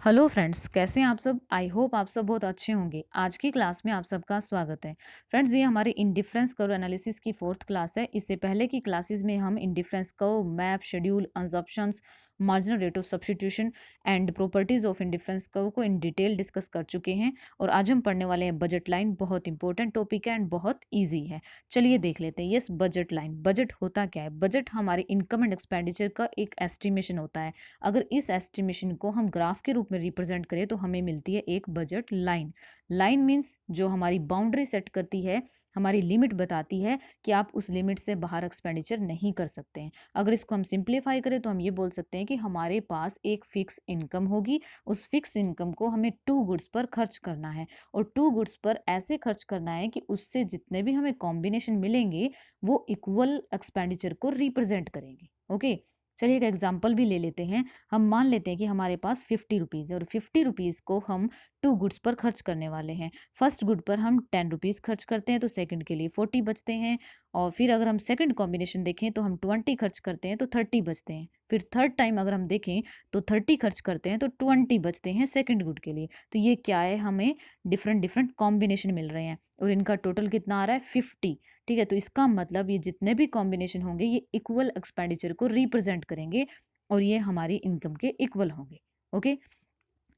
Hello friends, कैसे हैं आप सब। आई होप आप सब बहुत अच्छे होंगे। आज की क्लास में आप सबका स्वागत है। फ्रेंड्स, ये हमारी इंडिफरेंस कर्व एनालिसिस की 4th क्लास है। इससे पहले की क्लासेस में हम indifference curve, map, schedule, assumptions, marginal rate of substitution and properties of indifference curve को इन डिटेल डिस्कस कर चुके हैं। और आज हम पढ़ने वाले हैं बजट लाइन। बहुत इंपॉर्टेंट टॉपिक है एंड बहुत ईजी है। चलिए देख लेते हैं। Yes, budget line. बजट होता क्या है? बजट हमारी इनकम एंड एक्सपेंडिचर का एक एस्टिमेशन होता है। अगर इस एस्टिमेशन को हम ग्राफ के रूप में रिप्रेजेंट करें तो हमें मिलती है एक बजट लाइन। लाइन मीन्स जो हमारी बाउंड्री सेट करती है, हमारी लिमिट बताती है कि आप उस लिमिट से बाहर एक्सपेंडिचर नहीं कर सकते हैं। अगर इसको हम सिंप्लीफाई करें तो हम ये बोल सकते हैं कि हमारे पास एक फिक्स इनकम होगी। उस फिक्स इनकम को हमें टू गुड्स पर खर्च करना है और टू गुड्स पर ऐसे खर्च करना है कि उससे जितने भी हमें कॉम्बिनेशन मिलेंगे वो इक्वल एक्सपेंडिचर को रिप्रेजेंट करेंगे। ओके, चलिए एक एग्जाम्पल भी ले लेते हैं। हम मान लेते हैं कि हमारे पास 50 रुपीज़ है और 50 रुपीज़ को हम टू गुड्स पर खर्च करने वाले हैं। फर्स्ट गुड पर हम 10 रुपीज़ खर्च करते हैं तो सेकंड के लिए 40 बचते हैं। और फिर अगर हम सेकंड कॉम्बिनेशन देखें तो हम 20 खर्च करते हैं तो 30 बचते हैं। फिर थर्ड टाइम अगर हम देखें तो 30 खर्च करते हैं तो 20 बचते हैं सेकंड गुड के लिए। तो ये क्या है, हमें डिफरेंट डिफरेंट कॉम्बिनेशन मिल रहे हैं और इनका टोटल कितना आ रहा है 50। ठीक है, तो इसका मतलब ये जितने भी कॉम्बिनेशन होंगे ये इक्वल एक्सपेंडिचर को रिप्रेजेंट करेंगे और ये हमारी इनकम के इक्वल होंगे। ओके,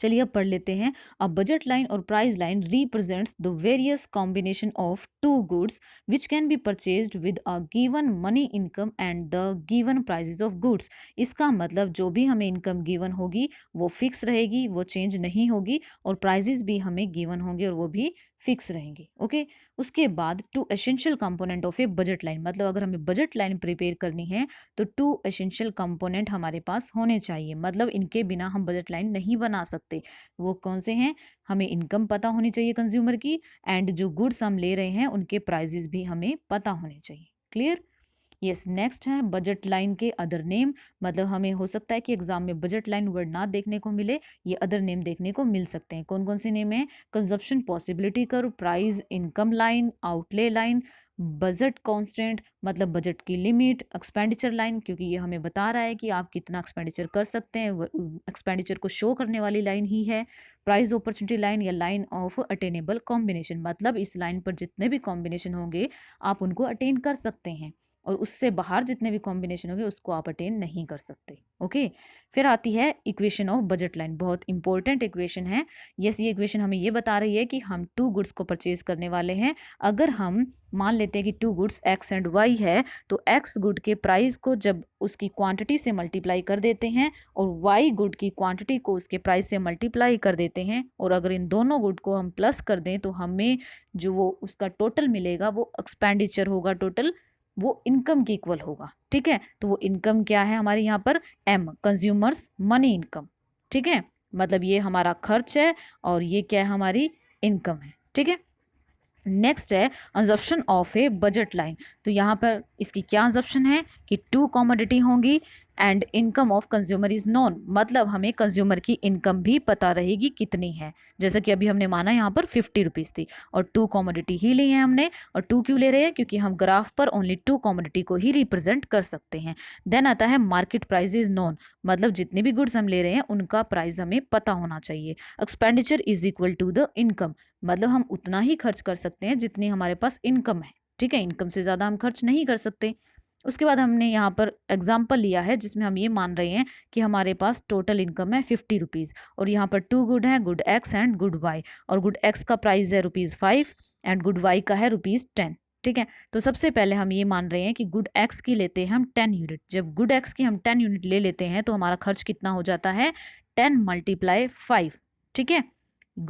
चलिए अब पढ़ लेते हैं। अ बजट लाइन और price line represents the various combination of two goods which can be purchased with a given money income and the given prices of goods. इसका मतलब जो भी हमें इनकम गिवन होगी वो फिक्स रहेगी, वो चेंज नहीं होगी और प्राइसेस भी हमें गिवन होंगे और वो भी फिक्स रहेंगे। ओके, उसके बाद two essential component of a budget line, मतलब अगर हमें बजट लाइन प्रिपेयर करनी है तो टू एसेंशियल कंपोनेंट हमारे पास होने चाहिए। मतलब इनके बिना हम बजट लाइन नहीं बना सकते। वो कौन से हैं? हमें इनकम पता होनी चाहिए कंज्यूमर की एंड जो गुड्स हम ले रहे हैं उनके प्राइजेस भी हमें पता होने चाहिए। क्लियर? यस, नेक्स्ट है बजट लाइन के अदर नेम। मतलब हमें हो सकता है कि एग्जाम में बजट लाइन वर्ड ना देखने को मिले, ये अदर नेम देखने को मिल सकते हैं। कौन कौन से नेम है? Consumption possibility curve, price income line, outlay line, budget constant मतलब बजट की लिमिट, एक्सपेंडिचर लाइन क्योंकि ये हमें बता रहा है कि आप कितना एक्सपेंडिचर कर सकते हैं, एक्सपेंडिचर को शो करने वाली लाइन ही है। प्राइस अपॉर्चुनिटी लाइन या लाइन ऑफ अटेनेबल कॉम्बिनेशन, मतलब इस लाइन पर जितने भी कॉम्बिनेशन होंगे आप उनको अटेन कर सकते हैं और उससे बाहर जितने भी कॉम्बिनेशन होंगे उसको आप अटेन नहीं कर सकते। ओके, फिर आती है इक्वेशन ऑफ बजट लाइन। बहुत इंपॉर्टेंट इक्वेशन है। यस, ये इक्वेशन हमें ये बता रही है कि हम टू गुड्स को परचेज करने वाले हैं। अगर हम मान लेते हैं कि two goods X and Y है तो एक्स गुड के प्राइस को जब उसकी क्वांटिटी से मल्टीप्लाई कर देते हैं और वाई गुड की क्वांटिटी को उसके प्राइस से मल्टीप्लाई कर देते हैं और अगर इन दोनों गुड को हम प्लस कर दें तो हमें जो वो उसका टोटल मिलेगा वो एक्सपेंडिचर होगा, टोटल वो इनकम के इक्वल होगा। ठीक है, तो वो इनकम क्या है हमारी यहाँ पर? M, consumer's money income. ठीक है, मतलब ये हमारा खर्च है और ये क्या है? हमारी इनकम है। ठीक है, नेक्स्ट है अजप्शन ऑफ ए बजट लाइन। तो यहाँ पर इसकी क्या अजप्शन है कि टू कॉमोडिटी होंगी and income of consumer is known, मतलब हमें कंज्यूमर की इनकम भी पता रहेगी कितनी है। जैसा कि अभी हमने माना यहाँ पर 50 रुपीज़ थी और टू कॉमोडिटी ही ली है हमने। और टू क्यों ले रहे हैं? क्योंकि हम ग्राफ पर ओनली टू कॉमोडिटी को ही रिप्रेजेंट कर सकते हैं। देन आता है मार्केट प्राइस इज नोन, मतलब जितने भी गुड्स हम ले रहे हैं उनका प्राइस हमें पता होना चाहिए। Expenditure is equal to the income, मतलब हम उतना ही खर्च कर सकते हैं जितनी हमारे पास इनकम है। ठीक है, इनकम से ज़्यादा हम खर्च नहीं कर सकते। उसके बाद हमने यहाँ पर एग्जाम्पल लिया है जिसमें हम ये मान रहे हैं कि हमारे पास टोटल इनकम है 50 रुपीज़ और यहाँ पर टू गुड है, good X and good Y, और गुड एक्स का प्राइस है ₹5 एंड गुड वाई का है ₹10। ठीक है, तो सबसे पहले हम ये मान रहे हैं कि गुड एक्स की लेते हैं हम 10 यूनिट। जब गुड एक्स की हम 10 यूनिट ले लेते हैं तो हमारा खर्च कितना हो जाता है? 10 × 5। ठीक है,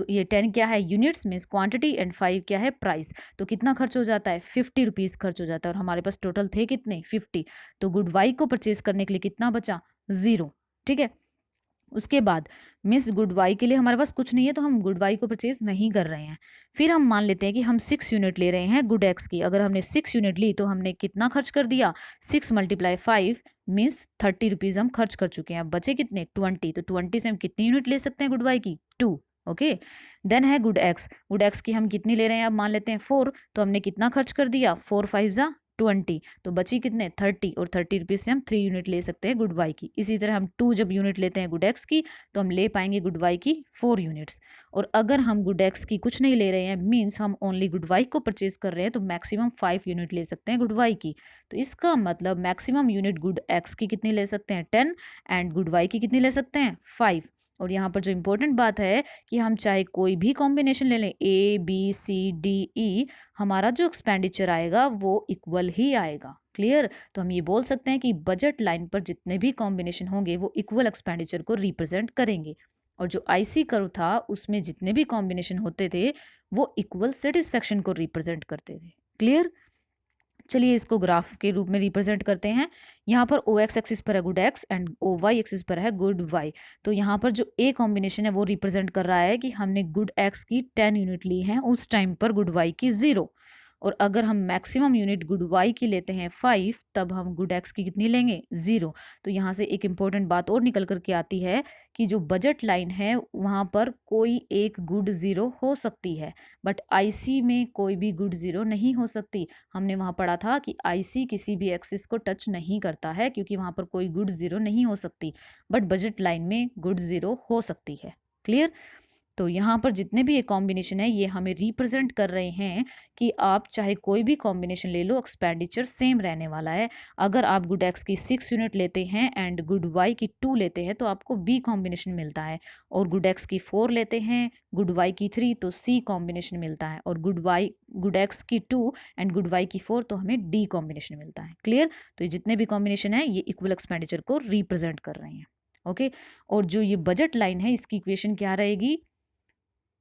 ये 10 क्या है? यूनिट्स मीन्स क्वांटिटी एंड 5 क्या है? प्राइस। तो कितना खर्च हो जाता है? 50 रुपीज़ खर्च हो जाता है और हमारे पास टोटल थे कितने? 50। तो गुड वाई को परचेज करने के लिए कितना बचा? 0। ठीक है, उसके बाद मिस गुड वाई के लिए हमारे पास कुछ नहीं है तो हम गुड वाई को परचेज नहीं कर रहे हैं। फिर हम मान लेते हैं कि हम 6 यूनिट ले रहे हैं गुड एक्स की। अगर हमने 6 यूनिट ली तो हमने कितना खर्च कर दिया? 6 × 5 मीन्स 30 रुपीज़ हम खर्च कर चुके हैं। अब बचे कितने? 20। तो 20 से हम कितनी यूनिट ले सकते हैं गुड वाई की? 2। ओके, देन है गुड एक्स। गुड एक्स की हम कितनी ले रहे हैं? अब मान लेते हैं 4। तो हमने कितना खर्च कर दिया? 4 × 5 = 20, तो बची कितने 30, और 30 रुपीज़ से हम 3 यूनिट ले सकते हैं गुड वाई की। इसी तरह हम 2 जब यूनिट लेते हैं गुड एक्स की तो हम ले पाएंगे गुड वाई की 4 यूनिट्स। और अगर हम गुड एक्स की कुछ नहीं ले रहे हैं, मीन्स हम ओनली गुड वाई को परचेज कर रहे हैं, तो मैक्सिमम 5 यूनिट ले सकते हैं गुड वाई की। तो इसका मतलब मैक्सिमम यूनिट गुड एक्स की कितनी ले सकते हैं 10, एंड गुड वाई की कितनी ले सकते हैं 5। और यहाँ पर जो इंपॉर्टेंट बात है कि हम चाहे कोई भी कॉम्बिनेशन ले लें A B C D E, हमारा जो एक्सपेंडिचर आएगा वो इक्वल ही आएगा। क्लियर? तो हम ये बोल सकते हैं कि बजट लाइन पर जितने भी कॉम्बिनेशन होंगे वो इक्वल एक्सपेंडिचर को रिप्रेजेंट करेंगे, और जो आईसी कर्व था उसमें जितने भी कॉम्बिनेशन होते थे वो इक्वल सेटिस्फेक्शन को रिप्रेजेंट करते थे। क्लियर? चलिए इसको ग्राफ के रूप में रिप्रेजेंट करते हैं। यहाँ पर ओ एक्स एक्सिस पर है good X and O Y axis पर है गुड वाई। तो यहाँ पर जो ए कॉम्बिनेशन है वो रिप्रेजेंट कर रहा है कि हमने गुड एक्स की 10 यूनिट ली है उस टाइम पर गुड वाई की 0, और अगर हम मैक्सिमम यूनिट गुड वाई की लेते हैं 5, तब हम गुड एक्स की कितनी लेंगे 0। तो यहाँ से एक इम्पोर्टेंट बात और निकल करके आती है कि जो बजट लाइन है वहाँ पर कोई एक गुड 0 हो सकती है, बट आईसी में कोई भी गुड 0 नहीं हो सकती। हमने वहाँ पढ़ा था कि आईसी किसी भी एक्सिस को टच नहीं करता है क्योंकि वहाँ पर कोई गुड 0 नहीं हो सकती, बट बजट लाइन में गुड 0 हो सकती है। क्लियर? तो यहाँ पर जितने भी ये कॉम्बिनेशन है ये हमें रिप्रेजेंट कर रहे हैं कि आप चाहे कोई भी कॉम्बिनेशन ले लो, एक्सपेंडिचर सेम रहने वाला है। अगर आप गुड एक्स की 6 यूनिट लेते हैं एंड गुड वाई की 2 लेते हैं तो आपको बी कॉम्बिनेशन मिलता है, और गुड एक्स की 4 लेते हैं, गुड वाई की 3 तो सी कॉम्बिनेशन मिलता है, और गुड एक्स की 2 एंड गुड वाई की 4 तो हमें डी कॉम्बिनेशन मिलता है। क्लियर? तो ये जितने भी कॉम्बिनेशन है ये इक्वल एक्सपेंडिचर को रिप्रेजेंट कर रहे हैं। ओके, और जो ये बजट लाइन है इसकी इक्वेशन क्या रहेगी?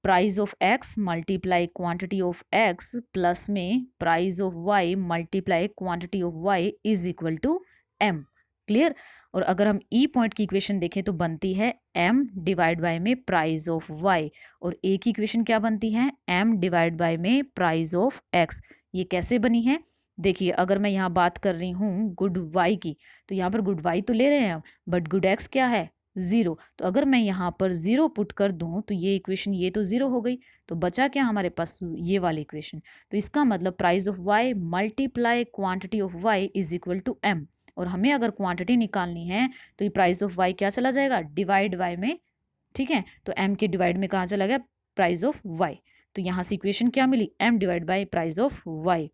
Price of X multiply quantity of X plus में price of Y multiply quantity of Y is equal to M. Clear? और अगर हम ई पॉइंट की इक्वेशन देखें तो बनती है एम डिवाइड बाय में प्राइस ऑफ वाई, और ए की इक्वेशन क्या बनती है एम डिवाइड बाय में प्राइस ऑफ एक्स। ये कैसे बनी है? देखिए, अगर मैं यहाँ बात कर रही हूँ गुड वाई की, तो यहाँ पर गुड वाई तो ले रहे हैं हम, बट गुड एक्स क्या है 0। तो अगर मैं यहाँ पर 0 पुट कर दूं तो ये इक्वेशन ये तो 0 हो गई, तो बचा क्या हमारे पास ये वाली इक्वेशन। तो इसका मतलब price of Y multiply quantity of Y is equal to M, और हमें अगर क्वांटिटी निकालनी है तो ये प्राइस ऑफ वाई क्या चला जाएगा डिवाइड वाई में। ठीक है, तो एम के डिवाइड में कहाँ चला गया प्राइस ऑफ वाई। तो यहाँ से इक्वेशन क्या मिली M divide by price of Y.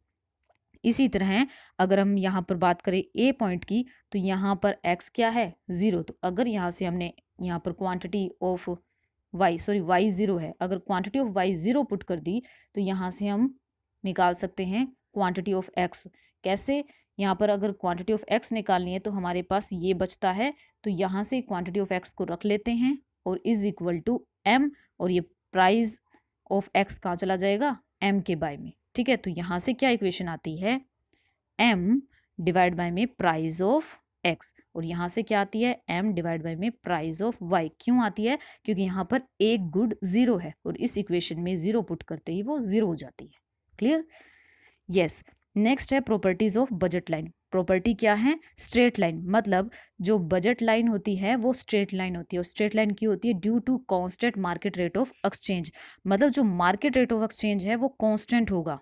इसी तरह अगर हम यहाँ पर बात करें ए पॉइंट की, तो यहाँ पर x क्या है 0। तो अगर यहाँ से हमने यहाँ पर quantity of y, sorry y 0 है, अगर क्वांटिटी ऑफ y 0 पुट कर दी तो यहाँ से हम निकाल सकते हैं क्वांटिटी ऑफ x। कैसे? यहाँ पर अगर क्वांटिटी ऑफ x निकालनी है तो हमारे पास ये बचता है, तो यहाँ से क्वांटिटी ऑफ x को रख लेते हैं और इज इक्वल टू m, और ये प्राइस ऑफ x कहाँ चला जाएगा m के बाय में। ठीक है, तो यहाँ से क्या इक्वेशन आती है m डिवाइड बाय में प्राइस ऑफ x, और यहाँ से क्या आती है m डिवाइड बाय में प्राइस ऑफ y। क्यों आती है? क्योंकि यहाँ पर एक गुड 0 है और इस इक्वेशन में 0 पुट करते ही वो 0 हो जाती है। क्लियर? यस। नेक्स्ट है properties of budget line. Property क्या है? स्ट्रेट लाइन, मतलब जो बजट लाइन होती है वो स्ट्रेट लाइन होती है, और स्ट्रेट लाइन की होती है due to constant market rate of exchange. मतलब जो मार्केट रेट ऑफ एक्सचेंज है वो कांस्टेंट होगा।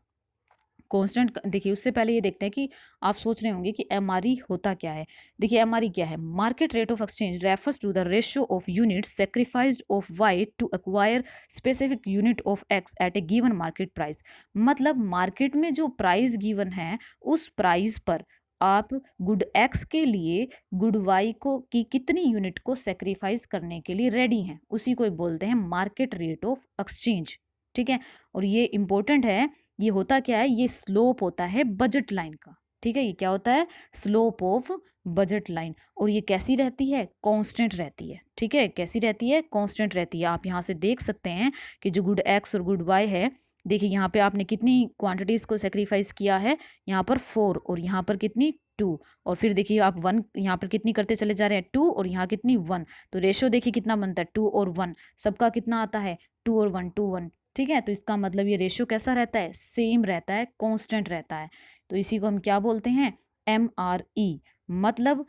कांस्टेंट, देखिए उससे पहले ये देखते हैं कि आप सोच रहे होंगे कि एमआरई होता क्या है। देखिए एमआरई क्या है? Market rate of exchange refers to the ratio of units sacrificed of Y to acquire specific unit of X at a given market price. मतलब मार्केट में जो प्राइस गिवन है उस प्राइस पर आप गुड एक्स के लिए गुड वाई को की कितनी यूनिट को सेक्रीफाइस करने के लिए रेडी हैं, उसी को बोलते हैं मार्केट रेट ऑफ एक्सचेंज। ठीक है, और ये इंपॉर्टेंट है। ये होता क्या है? ये स्लोप होता है बजट लाइन का। ठीक है, ये क्या होता है? Slope of budget line. और ये कैसी रहती है? कांस्टेंट रहती है। ठीक है, कैसी रहती है? कांस्टेंट रहती है। आप यहाँ से देख सकते हैं कि जो गुड एक्स और गुड वाई है, देखिए यहाँ पे आपने कितनी क्वांटिटीज को सेक्रीफाइस किया है, यहाँ पर 4 और यहाँ पर कितनी 2, और फिर देखिए आप 1 यहाँ पर कितनी करते चले जा रहे हैं 2, और यहाँ कितनी 1। तो रेशियो देखिए कितना बनता है 2 और 1, सबका कितना आता है 2 और 1 2 1। ठीक है, तो इसका मतलब ये रेशियो कैसा रहता है? सेम रहता है, कांस्टेंट रहता है। तो इसी को हम क्या बोलते हैं? MRE। मतलब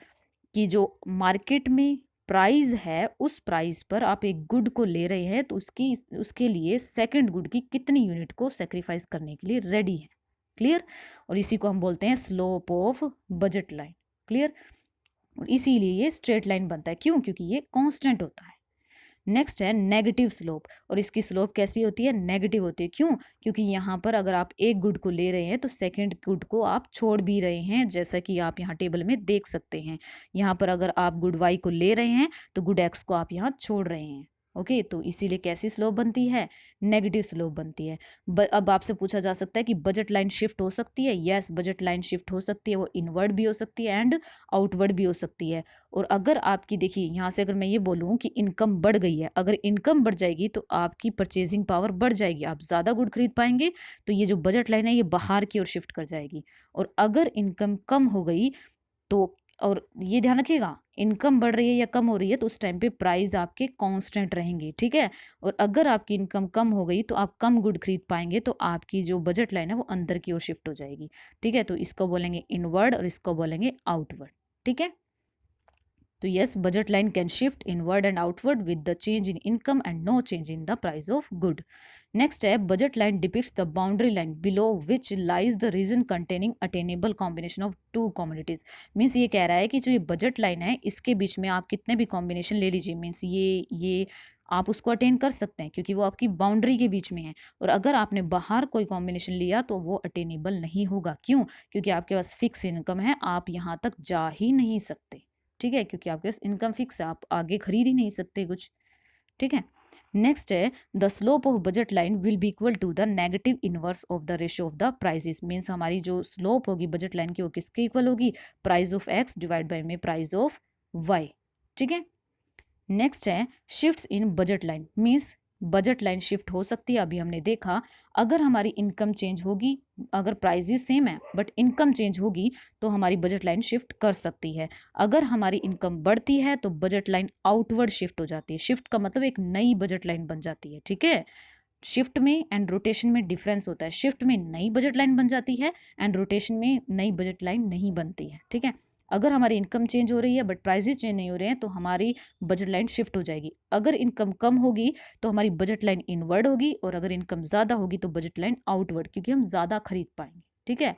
कि जो मार्केट में प्राइस है उस प्राइस पर आप एक गुड को ले रहे हैं तो उसके लिए सेकंड गुड की कितनी यूनिट को सेक्रीफाइस करने के लिए रेडी है। क्लियर। और इसी को हम बोलते हैं slope of budget line. Clear. और इसीलिए ये स्ट्रेट लाइन बनता है। क्यों? क्योंकि ये कांस्टेंट होता है। नेक्स्ट है नेगेटिव स्लोप, और इसकी स्लोप कैसी होती है? नेगेटिव होती है। क्यों? क्योंकि यहाँ पर अगर आप एक गुड को ले रहे हैं तो सेकंड गुड को आप छोड़ भी रहे हैं, जैसा कि आप यहाँ टेबल में देख सकते हैं। यहाँ पर अगर आप गुड वाई को ले रहे हैं तो गुड एक्स को आप यहाँ छोड़ रहे हैं। ओके, तो इसीलिए कैसी स्लोप बनती है? नेगेटिव स्लोप बनती है। अब आपसे पूछा जा सकता है कि बजट लाइन शिफ्ट हो सकती है। यस, बजट लाइन शिफ्ट हो सकती है। वो इनवर्ड भी हो सकती है एंड आउटवर्ड भी हो सकती है। और अगर आपकी, देखिए यहाँ से अगर मैं ये बोलूँ कि इनकम बढ़ गई है, अगर इनकम बढ़ जाएगी तो आपकी परचेजिंग पावर बढ़ जाएगी, आप ज़्यादा गुड खरीद पाएंगे, तो ये जो बजट लाइन है ये बाहर की ओर शिफ्ट कर जाएगी। और अगर इनकम कम हो गई तो, और ये ध्यान रखिएगा, इनकम बढ़ रही है या कम हो रही है तो उस टाइम पे प्राइस आपके कांस्टेंट रहेंगे। ठीक है। और अगर आपकी इनकम कम हो गई तो आप कम गुड खरीद पाएंगे, तो आपकी जो बजट लाइन है वो अंदर की ओर शिफ्ट हो जाएगी। ठीक है। तो इसको बोलेंगे इनवर्ड और इसको बोलेंगे आउटवर्ड। ठीक है। तो yes, budget line can shift inward and outward with the change in income and no change in the price of good. Next है budget line depicts the boundary line below which lies the region containing attainable combination of two commodities. Means ये कह रहा है कि जो ये budget line है इसके बीच में आप कितने भी कॉम्बिनेशन ले लीजिए, मीन्स ये आप उसको अटेन कर सकते हैं क्योंकि वो आपकी बाउंड्री के बीच में है। और अगर आपने बाहर कोई कॉम्बिनेशन लिया तो वो अटेनेबल नहीं होगा। क्यों? क्योंकि आपके पास फिक्स इनकम है, आप यहाँ तक जा ही नहीं सकते। ठीक है, क्योंकि आपके पास इनकम फिक्स है, आप आगे खरीद ही नहीं सकते कुछ। ठीक है। नेक्स्ट है the slope of budget line will be equal to the negative inverse of the ratio of the prices. Means हमारी जो स्लोप होगी बजट लाइन की वो किसके इक्वल होगी? Price of x divide by में प्राइस ऑफ वाई। ठीक है। नेक्स्ट है शिफ्ट्स इन budget line. Means budget line shift हो सकती है, अभी हमने देखा। अगर हमारी इनकम चेंज होगी, अगर प्राइजेस सेम है बट इनकम चेंज होगी तो हमारी बजट लाइन शिफ्ट कर सकती है। अगर हमारी इनकम बढ़ती है तो बजट लाइन आउटवर्ड शिफ्ट हो जाती है। शिफ्ट का मतलब एक नई बजट लाइन बन जाती है। ठीक है। शिफ्ट में एंड रोटेशन में डिफरेंस होता है। शिफ्ट में नई बजट लाइन बन जाती है एंड रोटेशन में नई बजट लाइन नहीं बनती है। ठीक है। अगर हमारी इनकम चेंज हो रही है बट प्राइसेस चेंज नहीं हो रहे हैं तो हमारी बजट लाइन शिफ्ट हो जाएगी। अगर इनकम कम होगी तो हमारी बजट लाइन इनवर्ड होगी, और अगर इनकम ज़्यादा होगी तो बजट लाइन आउटवर्ड, क्योंकि हम ज़्यादा खरीद पाएंगे। ठीक है।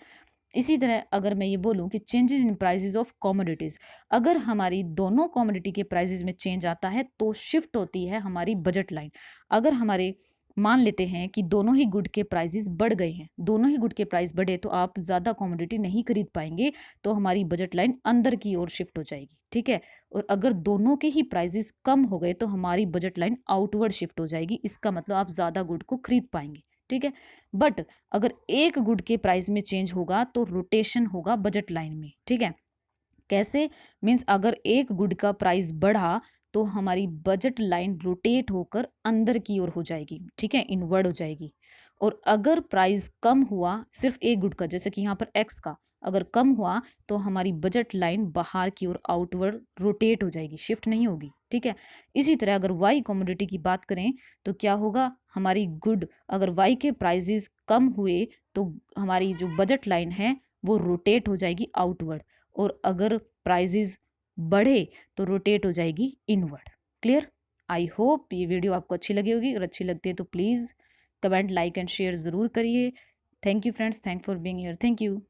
इसी तरह अगर मैं ये बोलूँ कि changes in prices of commodities, अगर हमारी दोनों कमोडिटी के प्राइसेस में चेंज आता है तो शिफ्ट होती है हमारी बजट लाइन। अगर हमारे, मान लेते हैं कि दोनों ही गुड के प्राइसेस बढ़ गए हैं, दोनों ही गुड के प्राइस बढ़े तो आप ज़्यादा कमोडिटी नहीं खरीद पाएंगे, तो हमारी बजट लाइन अंदर की ओर शिफ्ट हो जाएगी। ठीक है। और अगर दोनों के ही प्राइसेस कम हो गए तो हमारी बजट लाइन आउटवर्ड शिफ्ट हो जाएगी। इसका मतलब आप ज़्यादा गुड को खरीद पाएंगे। ठीक है। बट अगर एक गुड के प्राइस में चेंज होगा तो रोटेशन होगा बजट लाइन में। ठीक है। कैसे? मीन्स अगर एक गुड का प्राइस बढ़ा तो हमारी बजट लाइन रोटेट होकर अंदर की ओर हो जाएगी। ठीक है, इनवर्ड हो जाएगी। और अगर प्राइस कम हुआ सिर्फ एक गुड का, जैसे कि यहाँ पर एक्स का अगर कम हुआ तो हमारी बजट लाइन बाहर की ओर आउटवर्ड रोटेट हो जाएगी, शिफ्ट नहीं होगी। ठीक है। इसी तरह अगर वाई कमोडिटी की बात करें तो क्या होगा? हमारी गुड, अगर वाई के प्राइजेस कम हुए तो हमारी जो बजट लाइन है वो रोटेट हो जाएगी आउटवर्ड, और अगर प्राइजेस बढ़े तो रोटेट हो जाएगी इनवर्ड। क्लियर? आई होप ये वीडियो आपको अच्छी लगी होगी। अगर अच्छी लगती है तो please comment, like and share ज़रूर करिए। Thank you friends, thank for being here. Thank you.